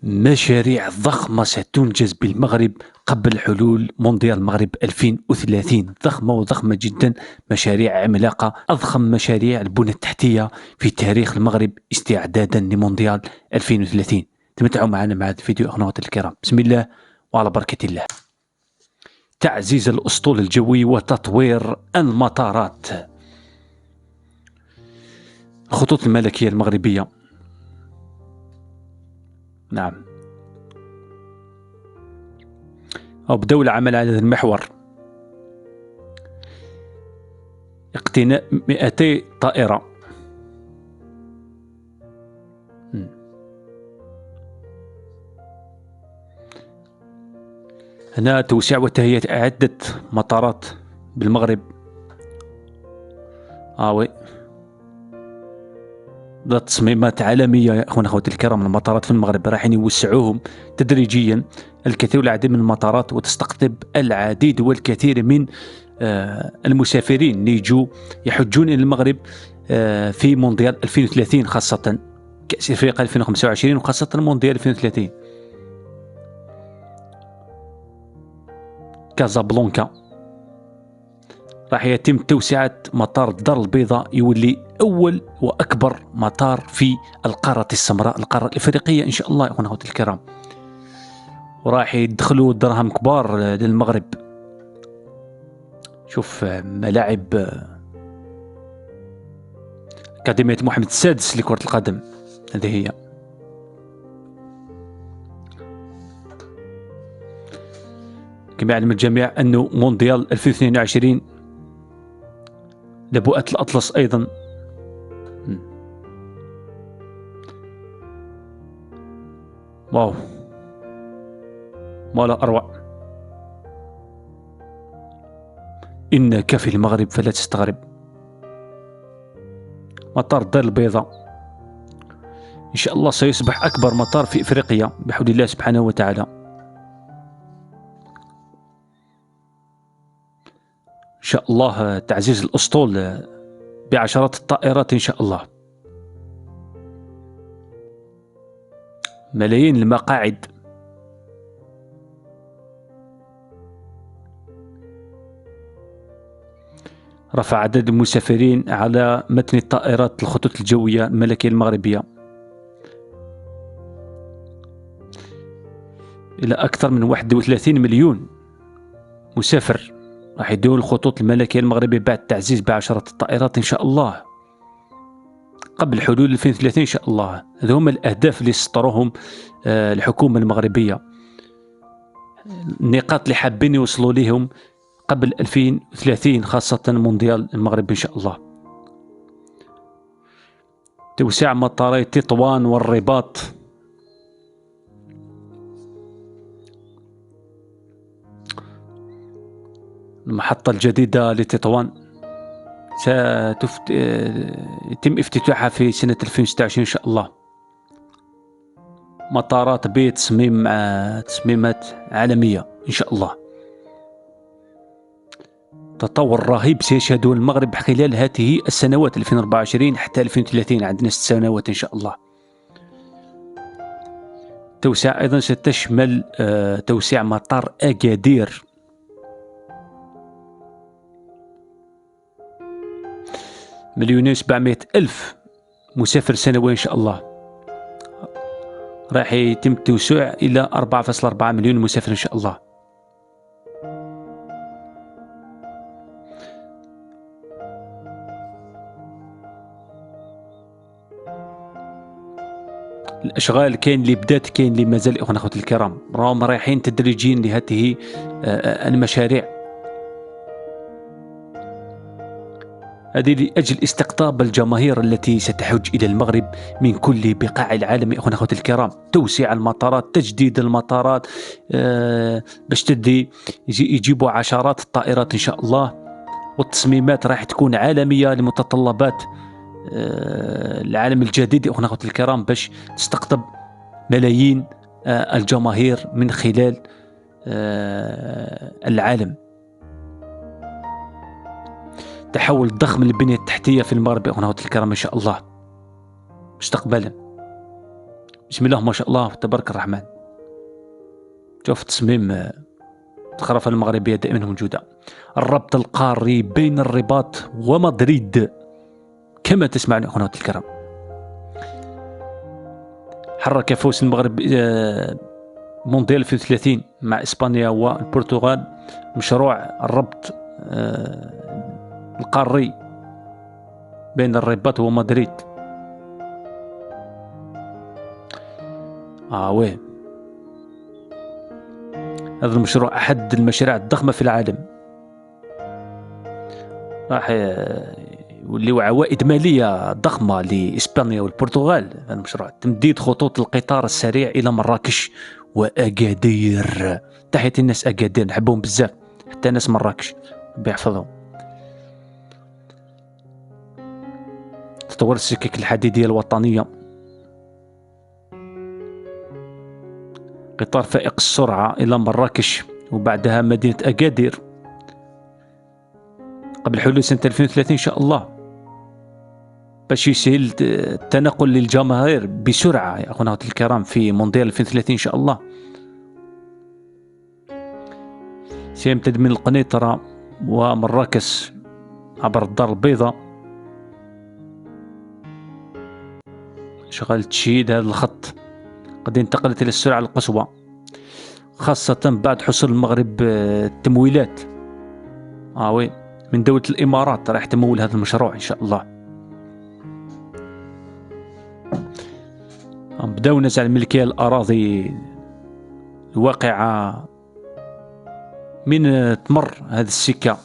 مشاريع ضخمة ستنجز بالمغرب قبل حلول مونديال المغرب 2030. ضخمة وضخمة جدا، مشاريع عملاقة، أضخم مشاريع البنى التحتية في تاريخ المغرب استعدادا لمونديال 2030. تمتعوا معنا مع هذا الفيديو أخواتي الكرام. بسم الله وعلى بركة الله. تعزيز الأسطول الجوي وتطوير المطارات. الخطوط الملكية المغربية، نعم، بدأوا العمل على هذا المحور. اقتناء 200 طائرة. هنا توسيع وتهيئة عدة مطارات بالمغرب. وي، تصميمات عالمية يا أخواتي الكرام. المطارات في المغرب راح يوسعوهم تدريجيا، الكثير والعديد من المطارات، وتستقطب العديد والكثير من المسافرين اللي يجوا يحجون إلى المغرب في مونديال 2030، خاصة كأس إفريقيا 2025 وخاصة مونديال 2030. كازابلانكا راح يتم توسعة مطار الدار البيضاء، يولي أول وأكبر مطار في القارة السمراء، القارة الإفريقية إن شاء الله أخواتي الكرام. وراح يدخلوا دراهم كبار للمغرب. شوف ملاعب أكاديمية محمد السادس لكرة القدم، هذه هي. كما يعلم الجميع أنه مونديال 2022 لبؤة الأطلس أيضا. واو، ما لا أروع. إنك في المغرب فلا تستغرب. مطار الدار البيضاء إن شاء الله سيصبح أكبر مطار في إفريقيا بحول الله سبحانه وتعالى. إن شاء الله تعزيز الأسطول بعشرات الطائرات إن شاء الله. ملايين المقاعد. رفع عدد المسافرين على متن الطائرات الخطوط الجوية الملكية المغربية إلى أكثر من 31 مليون مسافر راح يدور الخطوط الملكية المغربية بعد تعزيز بعشرات الطائرات إن شاء الله قبل حلول 2030 إن شاء الله. هذا هم الأهداف اللي سطروهم الحكومة المغربية، النقاط اللي حابين يوصلوا لهم قبل 2030، خاصة مونديال المغرب إن شاء الله. توسيع مطاري تطوان والرباط. المحطة الجديدة لتطوان يتم افتتاحها في سنة 2026 إن شاء الله. مطارات تصميمات عالمية إن شاء الله. تطور رهيب سيشهده المغرب خلال هذه السنوات 2024 حتى 2030، عندنا 6 سنوات إن شاء الله. توسعة أيضا ستشمل توسيع مطار أكادير. مليونين 700 ألف مسافر سنوي إن شاء الله. راح يتم التوسع إلى 4.4 مليون مسافر إن شاء الله. الأشغال كاين اللي بدات، كاين اللي مازال. أخواتي الكرام راهم رايحين تدريجيا لهذه المشاريع. هذه لأجل استقطاب الجماهير التي ستحج إلى المغرب من كل بقاع العالم. أخواتي الكرام، توسيع المطارات، تجديد المطارات، باش يجيبوا عشرات الطائرات إن شاء الله. والتصميمات راح تكون عالمية لمتطلبات العالم الجديد أخواتي الكرام، باش تستقطب ملايين الجماهير من خلال العالم. تحول ضخم للبنية التحتية في المغرب أخواتي الكرام إن شاء الله مستقبلا. بسم الله ما شاء الله تبارك الرحمن. شوف تصميم الخرافة المغربية دائما موجودة. الربط القاري بين الرباط ومدريد كما تسمعون أخواني الكرام. حرك فوز المغرب مونديال 2030 مع إسبانيا والبرتغال مشروع الربط القاري بين الرباط ومدريد. وين هذا المشروع أحد المشاريع الضخمة في العالم، راح يوليو عوائد مالية ضخمة لإسبانيا والبرتغال. هذا المشروع تمديد خطوط القطار السريع إلى مراكش وأكادير. تحية الناس أكادير نحبهم بزاف، حتى ناس مراكش بيحفظهم. تطور السكك الحديدية الوطنية، قطار فائق السرعة إلى مراكش وبعدها مدينة أكادير قبل حلول سنة 2030 إن شاء الله، باش يسهل التنقل للجماهير بسرعة يا أخونا الكرام في مونديال 2030 إن شاء الله. سيمتد من القنيطرة ومراكش عبر الدار البيضاء. شغال تشييد هذا الخط، قد انتقلت إلى السرعة القصوى خاصة بعد حصول المغرب التمويلات وي من دولة الإمارات راح تمول هذا المشروع إن شاء الله. بدأوا نزع الملكية الأراضي الواقعة من تمر هذه السكة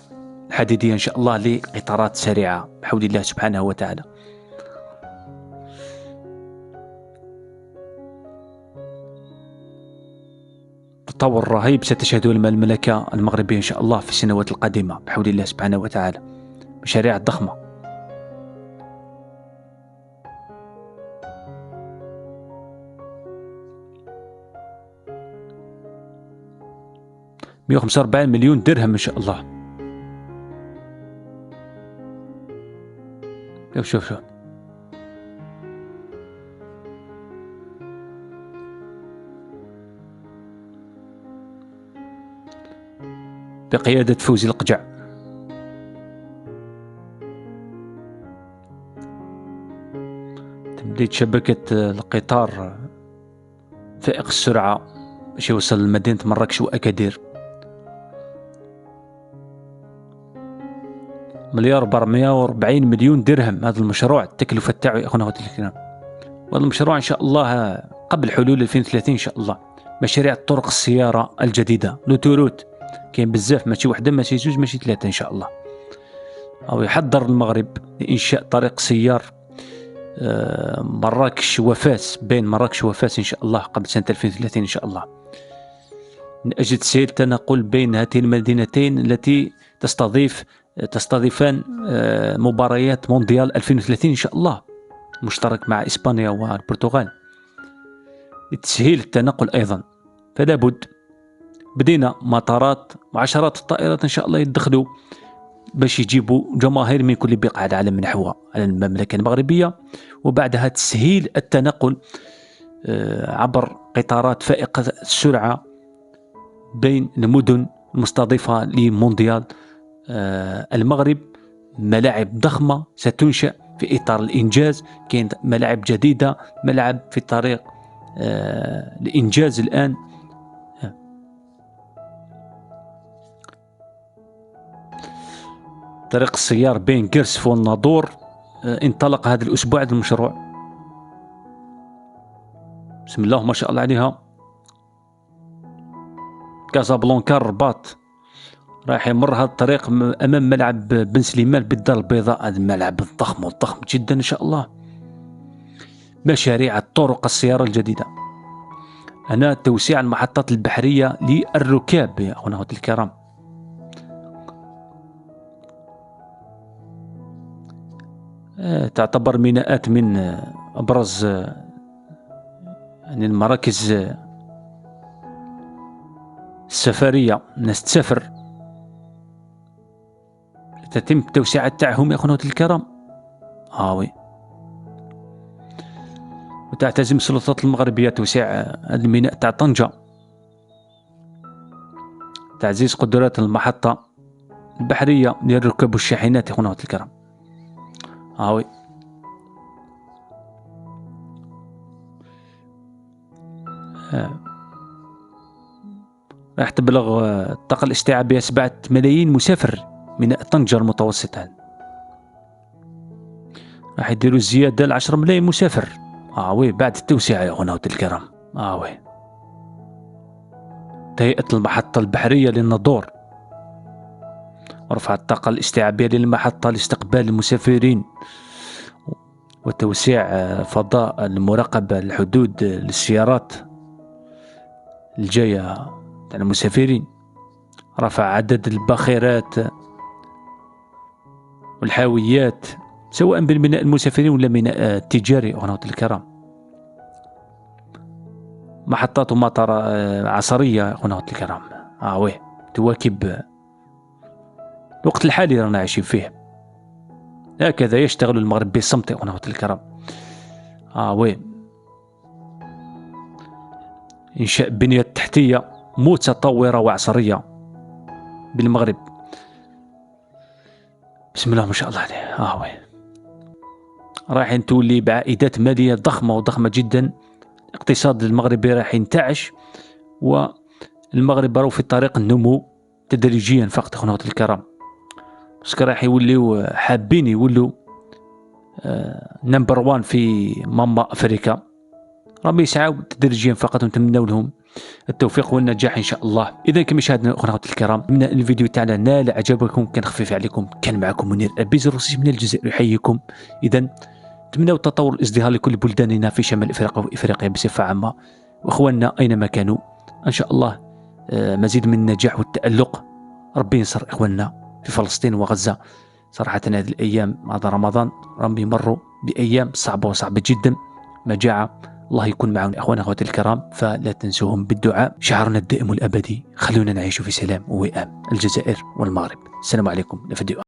الحديدية إن شاء الله لقطارات سريعة بحول الله سبحانه وتعالى. تطور رهيب ستشهده المملكة المغربية إن شاء الله في السنوات القادمة بحول الله سبحانه وتعالى. مشاريع ضخمة. $145 مليون درهم إن شاء الله. شوف بقيادة فوزي القجع. تمديد شبكة القطار فائق السرعة باش يوصل لمدينة مراكش وأكادير. $1,440 مليون درهم هذا المشروع، التكلفة تاعو يا أخونا الكرام. وهذا المشروع إن شاء الله قبل حلول 2030 إن شاء الله. مشاريع طرق السيارة الجديدة لوتوروت، كاين بزاف، ماشي وحده ماشي زوج ماشي ثلاثة إن شاء الله. أو يحضر المغرب لإنشاء طريق سيار مراكش وفاس، بين مراكش وفاس إن شاء الله قبل سنة 2030 إن شاء الله، من أجل تسهيل التنقل بين هاتين المدينتين التي تستضيفان مباريات مونديال 2030 إن شاء الله، مشترك مع إسبانيا والبرتغال لتسهيل التنقل أيضا. فلا بد بدينا مطارات وعشرات الطائرات إن شاء الله يدخلوا باش يجيبوا جماهير من كل بقاع العالم نحو على المملكة المغربية، وبعدها تسهيل التنقل عبر قطارات فائقة السرعة بين المدن المستضيفة لمونديال المغرب. ملاعب ضخمة ستنشأ في إطار الإنجاز، كاين ملاعب جديدة، ملعب في طريق الإنجاز الآن. طريق السيار بين قرصف والناظور انطلق هذا الأسبوع هذا المشروع، بسم الله ما شاء الله عليها. كازابلانكا الرباط راح يمر هذا الطريق أمام ملعب بن سليمان بالدار البيضاء، هذا الملعب الضخم والضخم جدا إن شاء الله. مشاريع الطرق السيارة الجديدة، هنا توسيع المحطات البحرية للركاب يا أخونا الكرام. تعتبر ميناءات من أبرز يعني المراكز السفرية، الناس تسافر تتم التوسعة تاعهم يا أخونا الكرام. وي وتعتزم السلطات المغربية توسيع الميناء تاع طنجة، تعزيز قدرات المحطة البحرية للركاب والشاحنات يا خونا الكرام. وي راح تبلغ الطاقة الاستيعابية 7 ملايين مسافر ميناء طنجة المتوسط. راح يديروا الزيادة ل 10 ملايين مسافر. وي بعد التوسعة يا خونا الكرام. وي تهيئة المحطة البحرية للناظور، ورفع الطاقة الاستيعابية للمحطة لاستقبال المسافرين، وتوسيع فضاء المراقبة الحدود للسيارات الجاية تاع المسافرين، رفع عدد الباخرات والحاويات سواء بالميناء المسافرين ولا ميناء التجاري أخونا الكرام. محطات ومطار عصرية أخونا الكرام. وي تواكب الوقت الحالي رانا عايشين فيه. هكذا يشتغل المغرب بالصمت أخونا الكرام. وي إنشاء بنية تحتية متطورة وعصرية بالمغرب. بسم الله ما شاء الله عليه. وي راح تولي بعائدات مالية ضخمة جدا. الاقتصاد المغربي راح ينتعش، والمغرب راهو في طريق النمو تدريجيا فقط أخونا الكرام. بس راح يوليو حابين يولوا نمبر 1 في ماما أفريكا. راهم يسعوا تدريجيا فقط، ونتمنوا لهم التوفيق والنجاح ان شاء الله. اذا كما شاهدنا اخواتي الكرام، من الفيديو تاعنا نال اعجابكم، كان خفيف عليكم، كان معكم منير البيزروسي من الجزائر يحييكم. اذا نتمنوا التطور والازدهار لكل بلداننا في شمال افريقيا وافريقيا بصفه عامه، واخواننا اينما كانوا ان شاء الله مزيد من النجاح والتالق. ربي ينصر اخواننا في فلسطين وغزه. صراحه هذه الايام هذا رمضان راهم يمروا بايام صعبه وصعبه جدا، مجاعه. الله يكون معهم اخوانا اخواتي الكرام، فلا تنسوهم بالدعاء. شعارنا الدائم والابدي: خلونا نعيش في سلام ووئام الجزائر والمغرب. السلام عليكم. لفيديو